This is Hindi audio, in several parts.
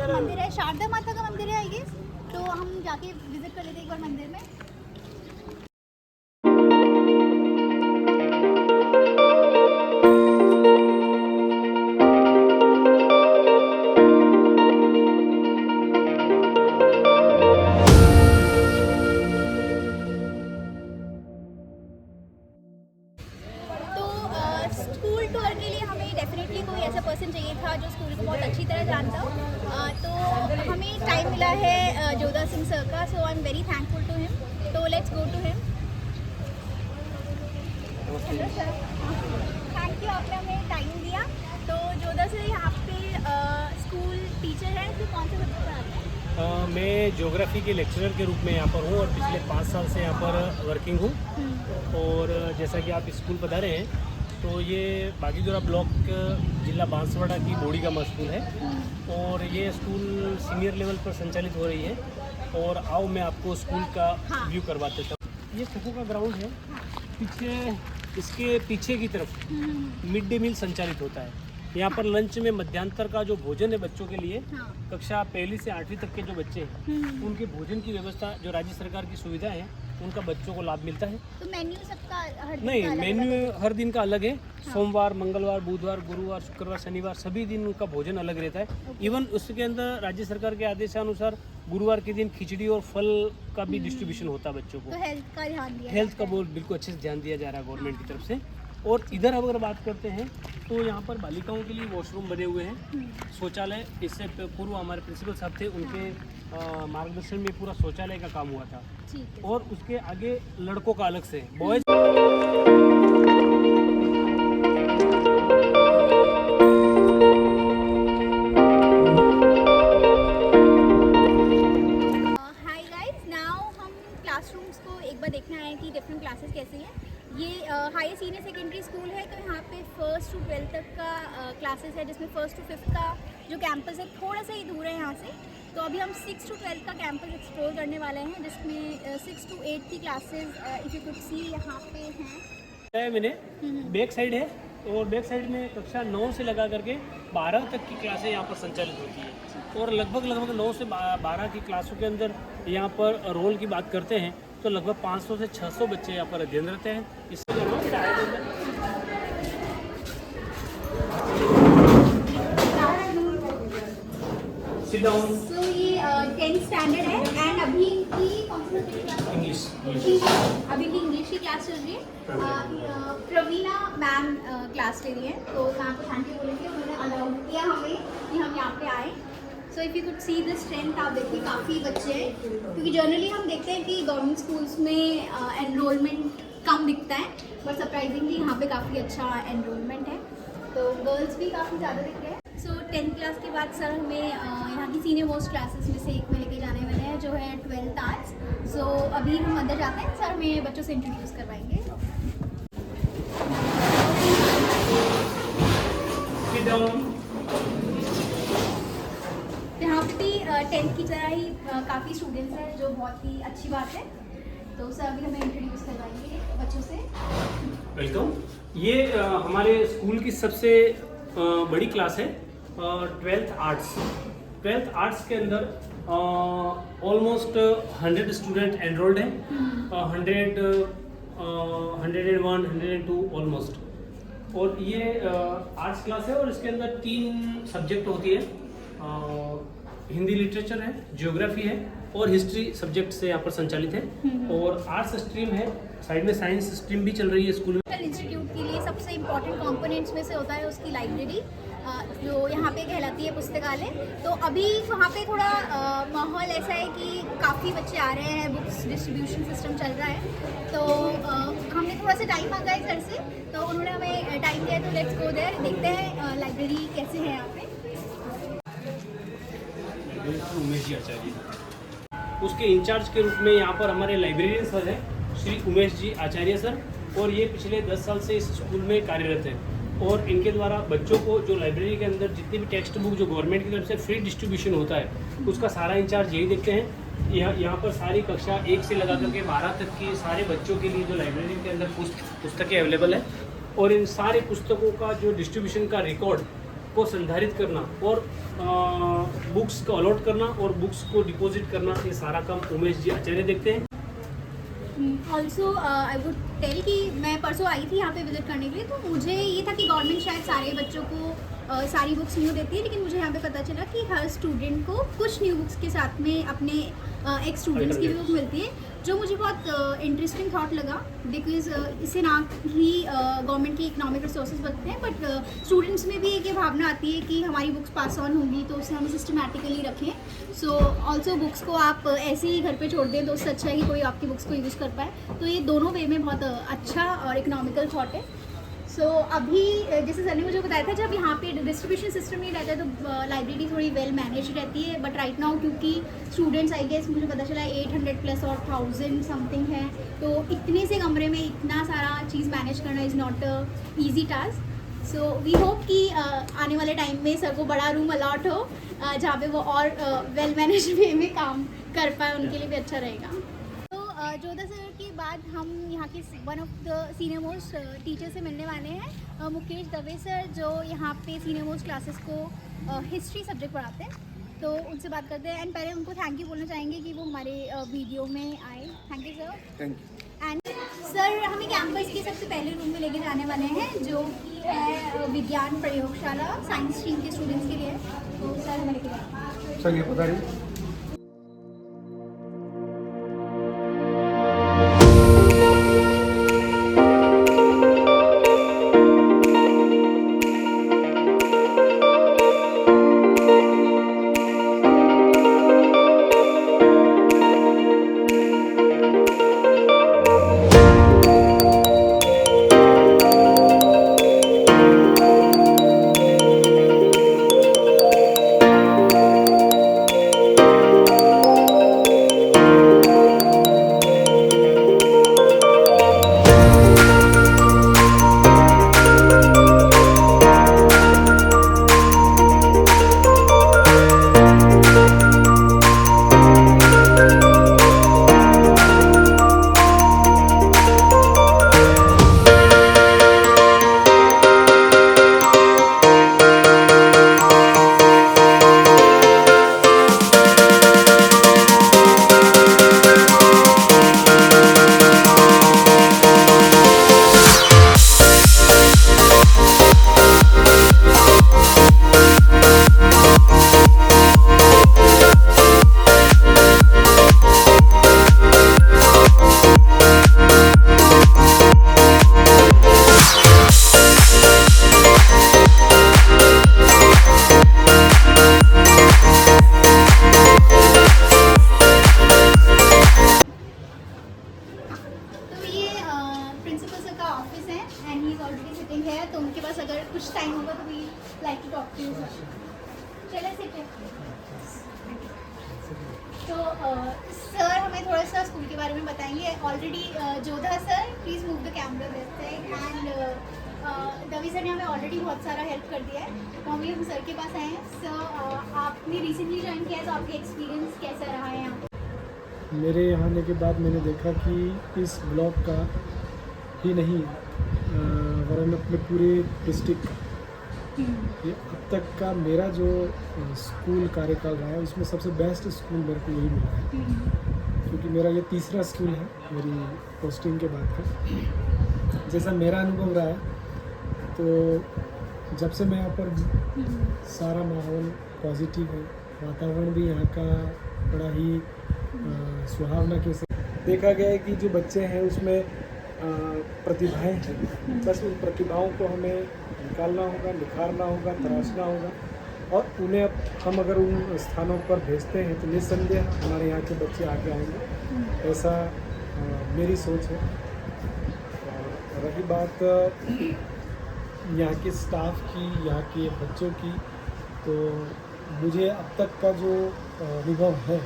मंदिर है, शारदा माता का मंदिर है आई गेस, तो हम जाके विजिट कर लेते हैं एक बार मंदिर में। स्कूल टूर के लिए हमें डेफिनेटली कोई ऐसा पर्सन चाहिए था जो स्कूल को बहुत अच्छी तरह जानता हो, तो हमें टाइम मिला है जोधा सिंह सर का, so I am very thankful to him, तो let's go to him. Hello sir, thank you, आपने हमें टाइम दिया। तो जोधा सर यहाँ पे स्कूल टीचर हैं, तो कौन से सब्जेक्ट पढ़ाते हैं? मैं ज्योग्राफी के लेक्चरर के रूप में यहाँ पर हूँ और पिछले 5 साल से यहाँ पर वर्किंग हूँ। और जैसा कि आप स्कूल बता रहे हैं, तो ये बागीदोरा ब्लॉक जिला बांसवाड़ा की बोड़ीगामा स्कूल है और ये स्कूल सीनियर लेवल पर संचालित हो रही है। और आओ मैं आपको स्कूल का व्यू करवा देता हूँ। ये खो का ग्राउंड है, पीछे इसके पीछे की तरफ मिड डे मील संचालित होता है। यहाँ पर लंच में मध्यांतर का जो भोजन है बच्चों के लिए, कक्षा 1 से 8वीं तक के जो बच्चे हैं उनके भोजन की व्यवस्था जो राज्य सरकार की सुविधा है उनका बच्चों को लाभ मिलता है। तो मेन्यू सबका हर दिन नहीं, का मेन्यू हर दिन का अलग है। सोमवार, मंगलवार, बुधवार, गुरुवार, शुक्रवार, शनिवार सभी दिन उनका भोजन अलग रहता है। इवन उसके अंदर राज्य सरकार के आदेशानुसार गुरुवार के दिन खिचड़ी और फल का भी डिस्ट्रीब्यूशन होता है बच्चों को। तो हेल्थ का ध्यान दिया, हेल्थ का बोर्ड बिल्कुल अच्छे से ध्यान दिया जा रहा है गवर्नमेंट की तरफ से। और इधर अगर बात करते हैं तो यहाँ पर बालिकाओं के लिए वॉशरूम बने हुए हैं, शौचालय। इससे पूर्व हमारे प्रिंसिपल साहब थे, उनके मार्गदर्शन में पूरा शौचालय का काम हुआ था। और उसके आगे लड़कों का अलग से बॉयज। हाय गाइस, नाउ हम क्लासरूम्स को एक बार देखने आए हैं कि डिफरेंट क्लासेस कैसे हैं। ये हायर सीनियर सेकेंडरी स्कूल है, तो यहाँ पे 1st to 12th तक का क्लासेस है, जिसमें 1st to 5th का जो कैंपस है थोड़ा सा ही दूर है यहाँ से। तो अभी हम 6th to 12th का कैंपस एक्सप्लोर करने वाले हैं, जिसमें 6 to 8 की classes if you could see यहाँ पे हैं। मैंने बैक साइड है और बैक साइड में कक्षा 9 से लगा करके 12 तक की क्लासें यहाँ पर संचालित होती है। और लगभग 9 से 12 की क्लासों के अंदर यहाँ पर रोल की बात करते हैं तो लगभग 500 से 600 बच्चे यहाँ पर अध्ययन रहते हैं। इससे So ये 10th स्टैंडर्ड है एंड अभी की इंग्लिश अभी की इंग्लिश की क्लास चल रही है। प्रवीणा मैम क्लास ले रही है, तो मैम को थैंक यू बोलेंगे, उन्होंने अलाउ किया हमें कि हम यहाँ पे आए। So if you could see the strength, आप देखिए काफ़ी बच्चे हैं, क्योंकि जनरली हम देखते हैं कि गवर्नमेंट स्कूल्स में एनरोलमेंट कम दिखता है, बट सरप्राइजिंगली यहाँ पे काफ़ी अच्छा एनरोलमेंट है, तो गर्ल्स भी काफ़ी ज़्यादा दिख रहे हैं। सो 10th क्लास के बाद सर हमें यहाँ की सीनियर मोस्ट क्लासेस में से एक में लेके जाने वाले हैं, जो है 12th आर्ट्स। सो अभी हम अंदर जाते हैं, सर हमें बच्चों से इंट्रोड्यूस करवाएंगे। यहाँ पे भी 10th की तरह ही काफ़ी स्टूडेंट्स हैं, जो बहुत ही अच्छी बात है। तो सर अभी हमें इंट्रोड्यूस करवाएंगे बच्चों से। वेलकम। ये हमारे स्कूल की सबसे बड़ी क्लास है, 12th आर्ट्स। 12th आर्ट्स के अंदर ऑलमोस्ट 100 स्टूडेंट एनरोल्ड हैं, 101, 102 ऑलमोस्ट। और ये आर्ट्स क्लास है और इसके अंदर 3 सब्जेक्ट होती है, हिंदी लिटरेचर है, ज्योग्राफी है और हिस्ट्री सब्जेक्ट से यहाँ पर संचालित है। और आर्ट्स स्ट्रीम है, साइड में साइंस स्ट्रीम भी चल रही है स्कूल में। इंस्टीट्यूट के लिए सबसे इम्पोर्टेंट कंपोनेंट्स में से होता है उसकी लाइब्रेरी, जो यहाँ पे कहलाती है पुस्तकालय। तो अभी वहाँ पे थोड़ा माहौल ऐसा है कि काफ़ी बच्चे आ रहे हैं, बुक्स डिस्ट्रीब्यूशन सिस्टम चल रहा है, तो हमने थोड़ा सा टाइम मांगा है सर से, तो उन्होंने हमें टाइम दिया, तो लेट्स गो देयर, देखते हैं लाइब्रेरी कैसे है यहाँ पे। उमेश जी आचार्य, उसके इंचार्ज के रूप में यहाँ पर हमारे लाइब्रेरियन सर हैं श्री उमेश जी आचार्य सर, और ये पिछले 10 साल से इस स्कूल में कार्यरत हैं। और इनके द्वारा बच्चों को जो लाइब्रेरी के अंदर जितनी भी टेक्स्ट बुक जो गवर्नमेंट की तरफ से फ्री डिस्ट्रीब्यूशन होता है उसका सारा इंचार्ज यही देखते हैं। यहाँ पर सारी कक्षा 1 से लगा करके 12 तक की सारे बच्चों के लिए जो लाइब्रेरी के अंदर पुस्तकें अवेलेबल है, और इन सारे पुस्तकों का जो डिस्ट्रीब्यूशन का रिकॉर्ड को संधारित करना और बुक्स को अलॉट करना और बुक्स को डिपॉजिट करना, ये सारा काम उमेश जी आचार्य देखते हैं। ऑल्सो आई वुड टेल कि मैं परसों आई थी यहाँ पे विजिट करने के लिए, तो मुझे ये था कि गवर्नमेंट शायद सारे बच्चों को सारी बुक्स न्यू देती है, लेकिन मुझे यहाँ पे पता चला कि हर स्टूडेंट को कुछ न्यू बुक्स के साथ में अपने एक्स स्टूडेंट्स की भी बुक मिलती है, जो मुझे बहुत इंटरेस्टिंग थॉट लगा। बिकॉज इससे ना ही गवर्नमेंट की इकोनॉमिक रिसोर्सेज बढ़ते हैं, बट स्टूडेंट्स में भी एक ये भावना आती है कि हमारी बुक्स पास ऑन होंगी, तो उसे हमें सिस्टमेटिकली रखें। सो ऑल्सो बुक्स को आप ऐसे ही घर पे छोड़ दें तो उससे अच्छा है कि कोई आपकी बुक्स को यूज़ कर पाए। तो ये दोनों वे में बहुत अच्छा और इकोनॉमिकल थॉट है। सो अभी जैसे सर ने मुझे बताया था, जब यहाँ पे डिस्ट्रीब्यूशन सिस्टम नहीं रहता है तो लाइब्रेरी थोड़ी वेल मैनेज रहती है, बट राइट नाउ क्योंकि स्टूडेंट्स आई गेस मुझे पता चला 800 प्लस और 1000 समथिंग है, तो इतने से कमरे में इतना सारा चीज़ मैनेज करना is not a easy task. So we hope कि आने वाले टाइम में सर को बड़ा रूम अलॉट हो जहाँ पे वो और वेल मैनेज वे में काम कर पाए, उनके लिए भी अच्छा रहेगा। जोधा सर के बाद हम यहाँ के one of the senior most teacher से मिलने वाले हैं, मुकेश दवे सर, जो यहाँ पे सीनियर मोस्ट क्लासेस को हिस्ट्री सब्जेक्ट पढ़ाते हैं। तो उनसे बात करते हैं, एंड पहले उनको थैंक यू बोलना चाहेंगे कि वो हमारे वीडियो में आए। Thank you sir. Thank you. And sir हमें कैंपस के सबसे पहले रूम में लेके जाने वाले हैं, जो कि है विज्ञान प्रयोगशाला, साइंस स्ट्रीम के स्टूडेंट्स के लिए। तो सर हमें लेके जाएंगे। चलिए बता रही। तो उनके पास अगर कुछ टाइम होगा तो we like to talk to you. चले सिट। तो सर हमें थोड़ा सा स्कूल के बारे में बताएंगे। Already Jodha sir please move the camera this side, and Davi sir ने हमें ऑलरेडी बहुत सारा हेल्प कर दिया है, तो हम सर के पास आए हैं। सर आपने रिसेंटली ज्वाइन किया है, तो आपका एक्सपीरियंस कैसा रहा है यहाँ पे? मेरे यहाँ आने के बाद मैंने देखा कि इस ब्लॉक का ही नहीं वरन अपने पूरे डिस्ट्रिक्ट ये अब तक का मेरा जो स्कूल कार्यकाल रहा है उसमें सबसे बेस्ट स्कूल मेरे को यही मिला है, क्योंकि मेरा ये तीसरा स्कूल है मेरी पोस्टिंग के बाद का। जैसा मेरा अनुभव रहा है, तो जब से मैं यहाँ पर सारा माहौल पॉजिटिव है, वातावरण भी यहाँ का बड़ा ही सुहावना के साथ देखा गया है कि जो बच्चे हैं उसमें प्रतिभाएं हैं, बस उन प्रतिभाओं को हमें निकालना होगा, निखारना होगा, तराशना होगा, और उन्हें हम अगर उन स्थानों पर भेजते हैं तो निस्संदेह हमारे यहाँ के बच्चे आगे आएंगे, ऐसा मेरी सोच है। और रही बात यहाँ के स्टाफ की, यहाँ के बच्चों की, तो मुझे अब तक का जो अनुभव है,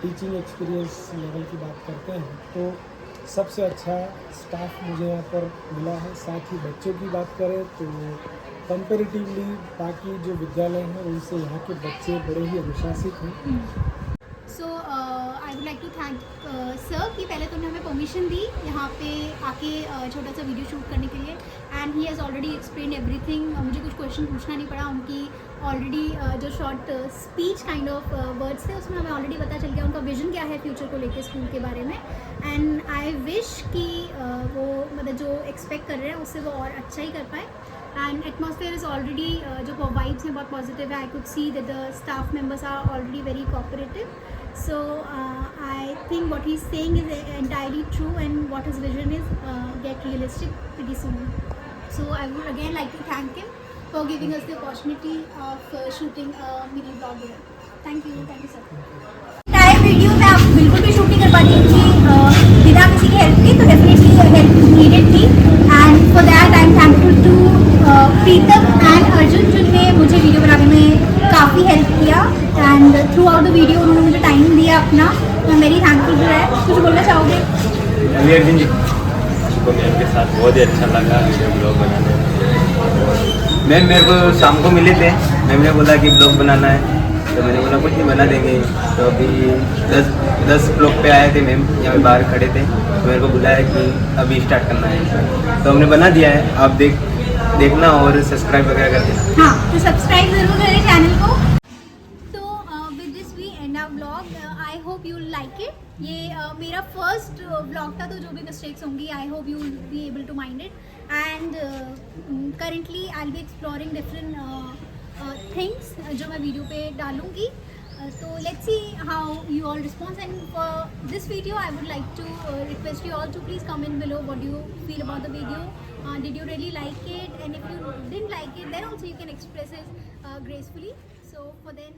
टीचिंग एक्सपीरियंस लेवल की बात करते हैं तो सबसे अच्छा स्टाफ मुझे यहाँ पर मिला है। साथ ही बच्चों की बात करें तो कंपेरेटिवली बाकी जो विद्यालय हैं उनसे यहाँ के बच्चे बड़े ही अनुशासित हैं। So I would like to thank sir कि पहले तो उन्होंने हमें परमिशन दी यहाँ पे आके छोटा सा वीडियो शूट करने के लिए, and he has already explain everything. मुझे कुछ क्वेश्चन पूछना नहीं पड़ा, उनकी ऑलरेडी जो short speech kind of words थे उसमें हमें ऑलरेडी पता चल गया उनका विजन क्या है फ्यूचर को लेके स्कूल के बारे में। एंड आई विश कि वो मतलब जो एक्सपेक्ट कर रहे हैं उससे वो और अच्छा ही कर पाए। एंड एटमॉस्फेयर इज़ ऑलरेडी जो वाइब्स हैं बहुत पॉजिटिव है। I could see that the staff members are already very cooperative. So I think what he's saying is entirely true, and what his vision is get realistic pretty soon. So I would again like to thank him for giving us the opportunity of shooting a mini vlog here. Thank you sir. Time video में आप बिल्कुल भी शूट नहीं कर पाती क्योंकि बिना किसी की हेल्प के, तो डेफिनेटली हेल्प नीडेड थी। And for that I am thankful to Pritam and Arjun जिनने मुझे वीडियो बनाने में काफ़ी हेल्प किया। And throughout the video उन्होंने मुझे टाइम दिया अपना, मैं वेरी थैंकफुल फॉर दैट। कुछ बोलना चाहोगे? अर्जुन जी को मैम के साथ बहुत ही अच्छा लगा वीडियो ब्लॉग बनाने में। मैम मेरे को शाम को मिले थे, मैम ने बोला कि ब्लॉग बनाना है, तो मैंने बोला कुछ नहीं बना देंगे। तो अभी 10 ब्लॉग पे आए थे मैम, यहाँ पे बाहर खड़े थे, तो मेरे को बुलाया कि अभी स्टार्ट करना है, तो हमने बना दिया है। आप देखना और सब्सक्राइब वगैरह कर देना। हाँ, तो सब्सक्राइब जरूर करें चैनल को। तो with this we end our vlog. I hope you like it. ये मेरा फर्स्ट व्लॉग था, तो जो भी मिस्टेक्स होंगी I hope you will be able to mind it. And currently I will be exploring different things जो मैं वीडियो पे डालूंगी। So let's see how you all respond, and for this video I would like to request you all to please comment below what do you feel about the video. Did you really like it? And if you didn't like it, then also you can express it gracefully. So for then